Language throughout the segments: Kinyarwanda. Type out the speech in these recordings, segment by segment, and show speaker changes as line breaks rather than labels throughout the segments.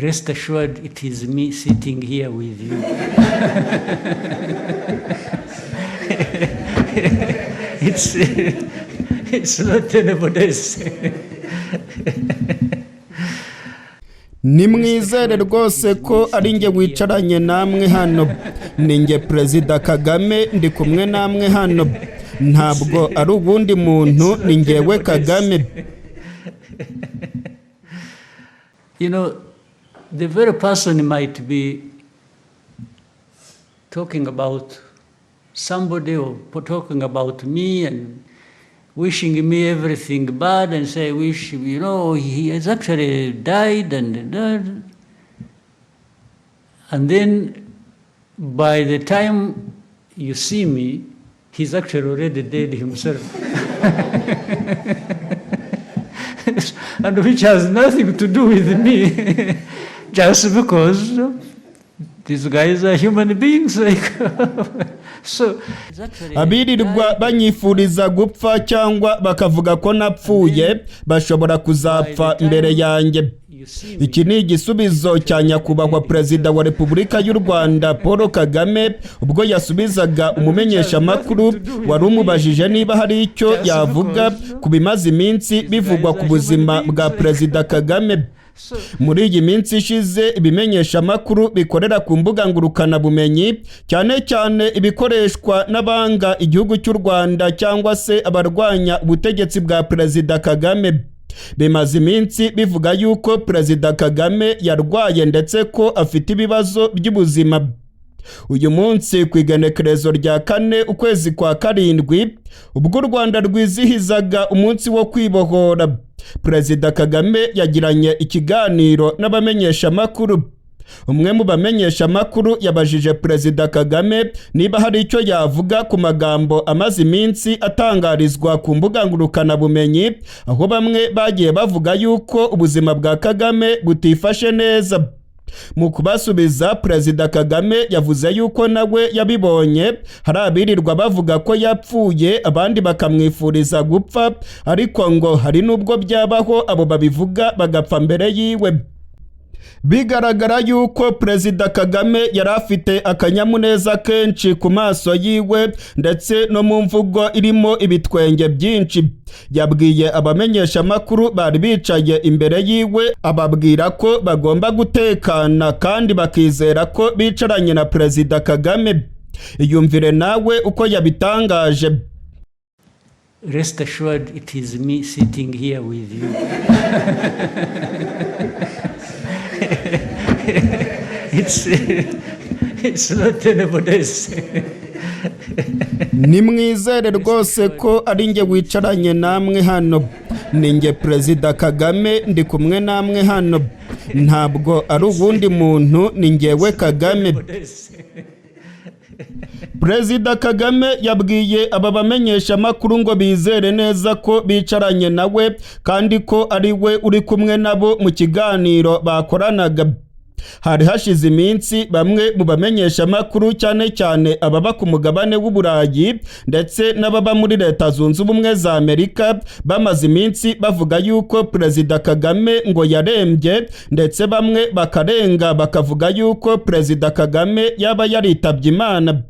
Rest assured, it is me sitting here with you. It's not anybody else.
Nimwizere rwose ko ari nge wicaranye namwe hano. Ni nge Perezida Kagame ndi kumwe namwe hano. Ntabwo ari ubundi muntu, ni ngewe Kagame.
You know, the very person might be talking about somebody or talking about me and wishing me everything bad and say, wish, you know, he has actually died and then by the time you see me, he's actually already dead himself. And which has nothing to do with me, just because these guys are human beings. So,
abirirwa banyifuriza gupfa cyangwa bakavuga ko napfuye bashobora kuzapfa mbere yanjye. Iki ni igisubizo cya nyakubahwa Perezida wa Repubulika y'u Rwanda Paul Kagame ubwo yasubizaga umumenyesha makuru wari umubajije niba hari icyo yavuga ku bimaze iminsi bivugwa ku buzima bwa Perezida Kagame. Muri iyi minsi ishize ibimenyesha makuru bikorera ku mbuga ngurukana bumenyi cyane cyane ibikoreshwa n'abanga igihugu cy'u Rwanda cyangwa se abarwanya ubutegetsi bwa Perezida Kagame. Bimaze iminsi bivuga yuko Perezida Kagame yarwaye ndetse ko afite ibibazo by'ubuzima. Uyu munsi ku igenekerezo rya 4 ukwezi kwa 7 ubwo u Rwanda rwizihizaga umunsi wo kwibohora, Perezida Kagame yagiranye ikiganiro n'abamenyesha makuru. Umwe mu bamenyesha makuru yabajije Perezida Kagame niba hari icyo yavuga ku magambo amaze iminsi atangarizwa ku mbuga ngurukana bumenyi, aho bamwe bagiye bavuga yuko ubuzima bwa Kagame butifashe neza. Mu kubasubiza, Perezida Kagame yavuze yuko nawe yabibonye, hari abirirwa bavuga ko yapfuye abandi bakamwifuriza gupfa, ariko ngo hari nubwo byabaho abo babivuga bagapfa mbere yiwe. Bigaragara yuko Perezida Kagame yari afite akanyamuneza kenshi ku maso yiwe ndetse no mu mvugo irimo ibitwenge byinshi. Yabwiye abamenyesha makuru bari bicaye imbere yiwe, ababwira ko bagomba gutekana kandi bakizera ko bicaranye na Perezida Kagame. Iyumvire nawe uko yabitangaje.
Rest assured, it is me sitting here with you. It's not anybody else.
Nimwizere rwose ko ari nge wicaranye namwe hano. Ni nge Perezida Kagame ndi kumwe namwe hano. Ntabwo ari ubundi muntu, ni ngewe Kagame. Perezida Kagame yabwiye aba bamenyesha makuru ngo bizere neza ko bicaranye nawe kandi ko ari we uri kumwe nabo mu kiganiro bakoranaga. Hari hashize iminsi bamwe mu bamenyesha makuru cyane cyane ababa ku mugabane w'Uburayi ndetse n'ababa muri Leta Zunze Ubumwe za Amerika bamaze iminsi bavuga yuko Perezida Kagame ngo yarembye, ndetse bamwe bakarenga bakavuga yuko Perezida Kagame yaba yaritabye Imana.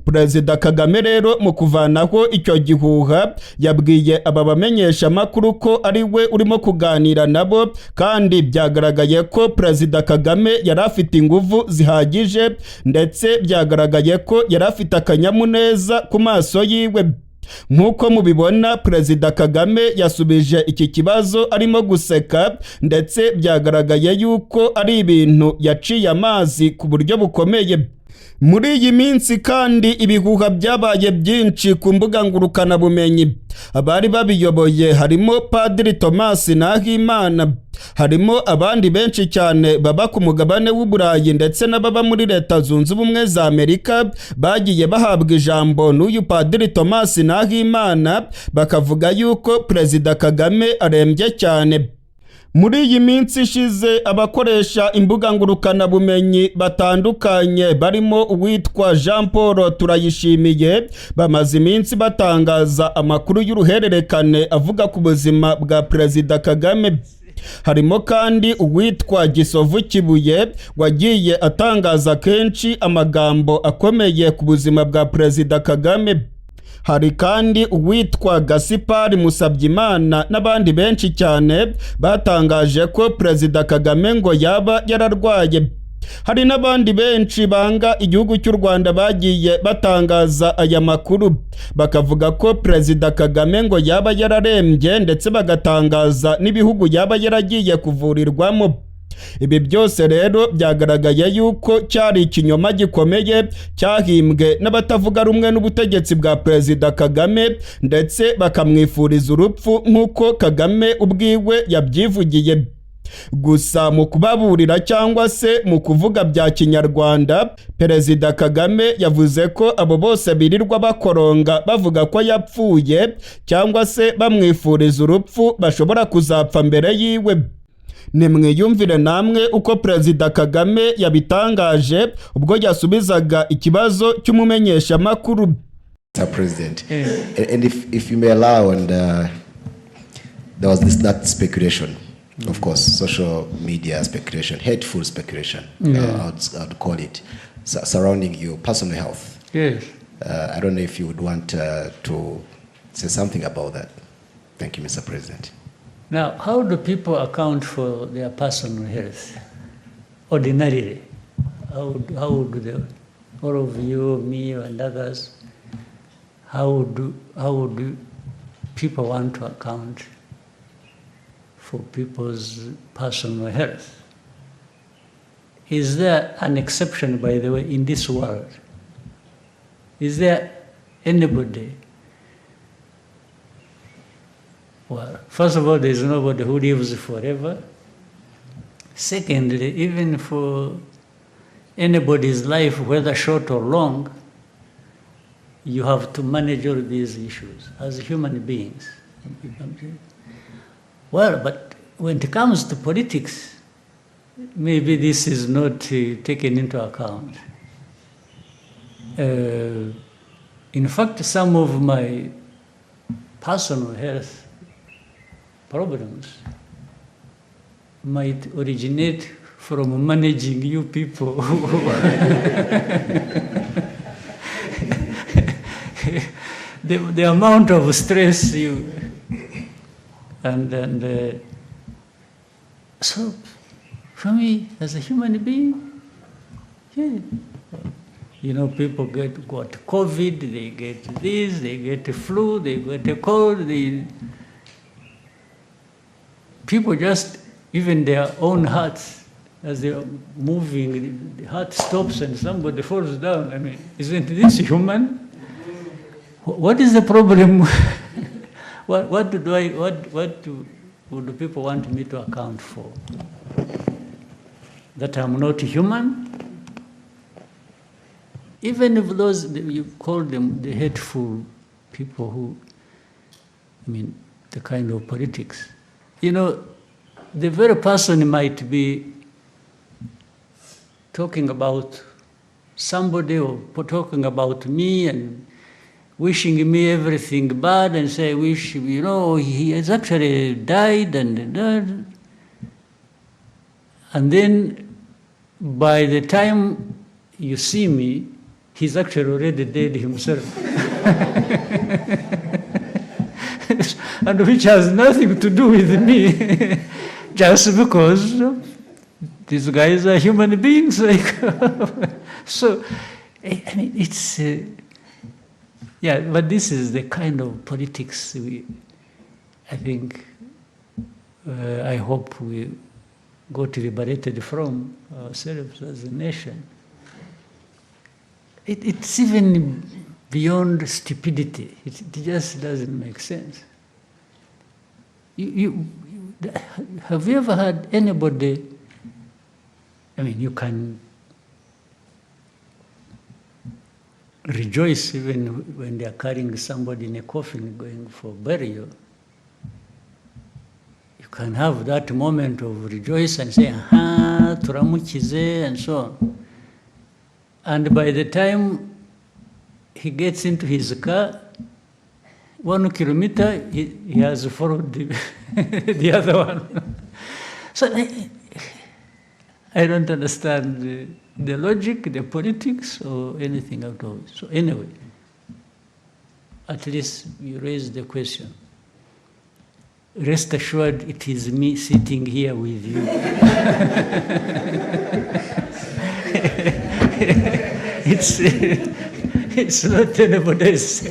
Perezida Kagame rero mu kuvanaho icyo gihuha yabwiye aba bamenyesha makuru ko ari we urimo kuganira nabo, kandi byagaragaye ko Perezida Kagame yari afite ingufu zihagije ndetse byagaragaye ko yari afite akanyamuneza ku maso yiwe. Nk'uko mubibona, Perezida Kagame yasubije iki kibazo arimo guseka ndetse byagaragaye yuko ari ibintu yaciye amazi ku buryo bukomeye. Muri iyi minsi kandi ibihuha byabaye byinshi ku mbuga ngurukana bumenyi. Abari babiyoboye harimo Padiri Thomas Nahimana, harimo abandi benshi cyane baba ku mugabane w'Uburayi ndetse n'ababa muri Leta Zunze Ubumwe za Amerika bagiye bahabwa ijambo n'uyu Padiri Thomas Nahimana, bakavuga yuko Perezida Kagame arembye cyane. Muri iyi minsi ishize abakoresha imbuga ngurukana bumenyi batandukanye barimo uwitwa Jean Paul Turayishimiye bamaze iminsi batangaza amakuru y'uruhererekane avuga ku buzima bwa Perezida Kagame. harimo kandi uwitwa Gisovu Kibuye wagiye atangaza kenshi amagambo akomeye ku buzima bwa Perezida Kagame. Hari kandi uwitwa Gasipari Musabyimana n'abandi benshi cyane batangaje ko Perezida Kagame ngo yaba yararwaye. Hari n'abandi benshi banga igihugu cy'u Rwanda bagiye batangaza aya makuru, bakavuga ko Perezida Kagame ngo yaba yararembye ndetse bagatangaza n'ibihugu yaba yaragiye kuvurirwamo. Ibi byose rero byagaragaye yuko cyari ikinyoma gikomeye cyahimbwe n'abatavuga rumwe n'ubutegetsi bwa Perezida Kagame, ndetse bakamwifuriza urupfu nk'uko Kagame ubwiwe yabyivugiye. Gusa mu kubaburira cyangwa se mu kuvuga bya kinyarwanda, Perezida Kagame yavuze ko abo bose birirwa bakoronga bavuga ko yapfuye cyangwa se bamwifuriza urupfu bashobora kuzapfa mbere yiwe. Nimwiyumvire namwe uko Perezida Kagame yabitangaje ubwo yasubizaga ikibazo cy'umumenyesha makuru.
Mr. President, and if you may allow, and there was that speculation, of course, social media speculation, hateful speculation, I'd call it, surrounding your personal health.
Yes.
I don't know if you would want to say something about that. Thank you, Mr. President.
Now, how do people account for their personal health ordinarily? How do they, all of you, me, and others, how do people want to account for people's personal health? Is there an exception, by the way, in this world? Is there anybody? Well, first of all, there is nobody who lives forever. Secondly, even for anybody's life, whether short or long, you have to manage all these issues as human beings. Well, but when it comes to politics, maybe this is not taken into account. In fact, some of my personal health problems might originate from managing you people. The amount of stress you and so for me as a human being, yeah. You know, people got COVID, they get this, they get the flu, they get a cold, people just, even their own hearts, as they are moving, the heart stops and somebody falls down. I mean, isn't this human? What is the problem? What do people want me to account for? That I'm not human? Even if those, you call them the hateful people who, I mean, the kind of politics. You know, the very person might be talking about somebody or talking about me and wishing me everything bad and say, wish, you know, he has actually died and then by the time you see me, he's actually already dead himself. And which has nothing to do with me, just because these guys are human beings. Like so, I mean, it's, yeah, but this is the kind of politics I think, I hope we got liberated from ourselves as a nation. It's even beyond stupidity. It just doesn't make sense. Have you ever had anybody, I mean, you can rejoice even when they are carrying somebody in a coffin going for burial. You can have that moment of rejoice and say, aha, turamukize, and so on. And by the time he gets into his car, 1 kilometer, he has followed the other one. So I don't understand the logic, the politics, or anything at all. So anyway, at least you raised the question. Rest assured, it is me sitting here with you. It's not anybody else.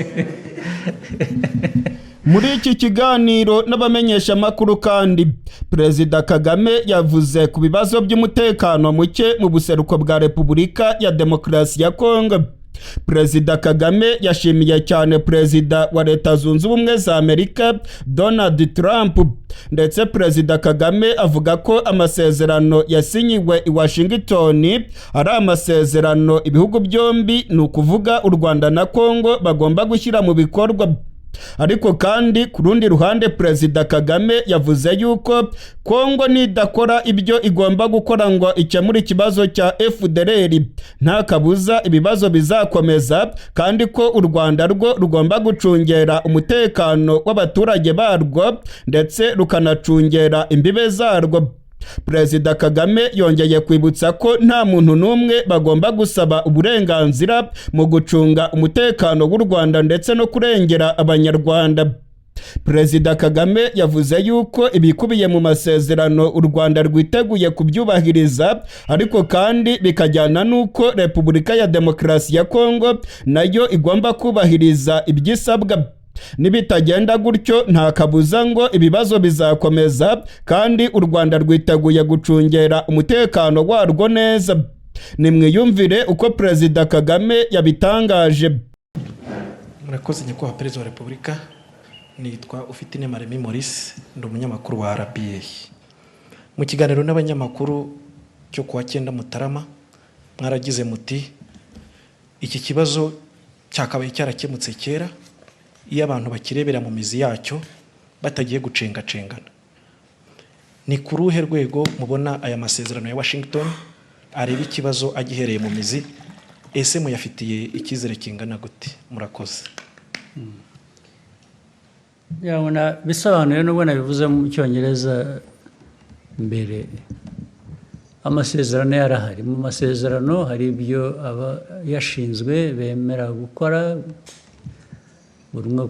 Muri iki kiganiro n'abamenyesha makuru kandi Perezida Kagame yavuze ku bibazo by'umutekano muke mu buseruko bwa Repubulika ya Demokarasi ya Congo. Perezida Kagame yashimiye cyane Perezida wa Leta Zunze Ubumwe za Amerika Donald Trump, ndetse Perezida Kagame avuga ko amasezerano yasinyiwe i Washington ari amasezerano ibihugu byombi, ni ukuvuga u Rwanda na Congo, bagomba gushyira mu bikorwa. Ariko kandi ku rundi ruhande Perezida Kagame yavuze yuko Congo nidakora ibyo igomba gukora ngo ikemure ikibazo cya FDLR, nta kabuza ibibazo bizakomeza, kandi ko u Rwanda rwo rugomba gucungera umutekano w'abaturage barwo ndetse rukanacungera imbibe zarwo. Perezida Kagame yongeye kwibutsa ko nta muntu n'umwe bagomba gusaba uburenganzira mu gucunga umutekano w'u Rwanda ndetse no kurengera abanyarwanda. Perezida Kagame yavuze yuko ibikubiye mu masezerano u Rwanda rwiteguye kubyubahiriza, ariko kandi bikajyana n'uko Repubulika ya Demokarasi ya Congo nayo igomba kubahiriza ibyisabwa. Nibitagenda gutyo nta kabuza ngo ibibazo bizakomeza, kandi u Rwanda rwiteguye gucungera umutekano warwo neza. Nimwiyumvire uko Perezida Kagame yabitangaje.
Murakoze nyakubahwa Perezida wa Repubulika. Nitwa Ufitinemaremi Maurice, ndi umunyamakuru wa RPA. Mu kiganiro n'abanyamakuru cyo kuwa 9 Mutarama mwaragize muti iki kibazo cyakabaye cyarakemutse kera iyo abantu bakirebera mu mizi yacyo batagiye gucengacengana. Ni ku ruhe rwego mubona aya masezerano ya Washington areba ikibazo agihereye mu mizi? Ese muyafitiye icyizere kingana gute? Murakoze.
Yabona bisobanuye n'ubwo nabivuze mu Cyongereza mbere. Amasezerano yarahari. Mu masezerano hari ibyo aba yashinzwe bemera gukora, buri umwe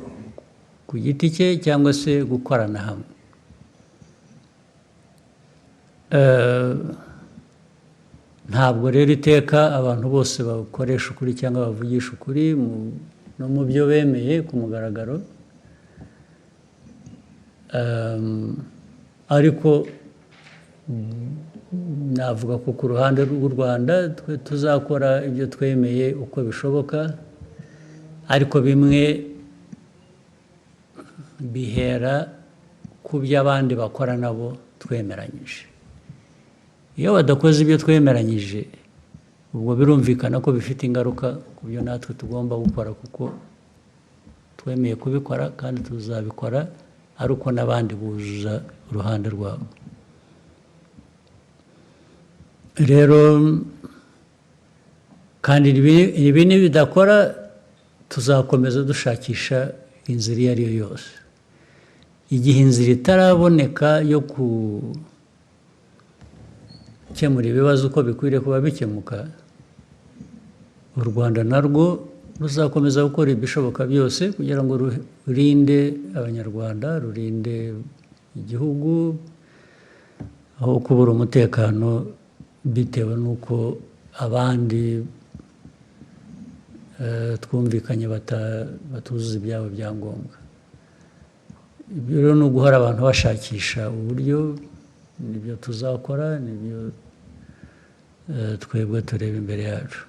ku giti cye cyangwa se gukorana hamwe. Ntabwo rero iteka abantu bose bakoresha ukuri cyangwa bavugisha ukuri no mu byo bemeye ku mugaragaro. Ariko navuga ko ku ruhande rw'u Rwanda tuzakora ibyo twemeye uko bishoboka, ariko bimwe bihera ku byo abandi bakora nabo twemeranyije. Iyo badakoze ibyo twemeranyije, ubwo birumvikana ko bifite ingaruka ku byo natwe tugomba gukora, kuko twemeye kubikora kandi tuzabikora ari uko n'abandi buzuza uruhande rwabo. Rero kandi ibi nibidakora tuzakomeza dushakisha inzira iyo ari yo yose. Igihe inzira itaraboneka yo gukemura ibibazo uko bikwiriye kuba bikemuka, u Rwanda narwo ruzakomeza gukora ibishoboka byose kugira ngo rurinde abanyarwanda, rurinde igihugu aho kubura umutekano bitewe n'uko abandi twumvikanye batuzuza ibyabo byangombwa. Ibyo rero ni uguhora abantu bashakisha uburyo, nibyo tuzakora, nibyo twebwe tureba imbere yacu.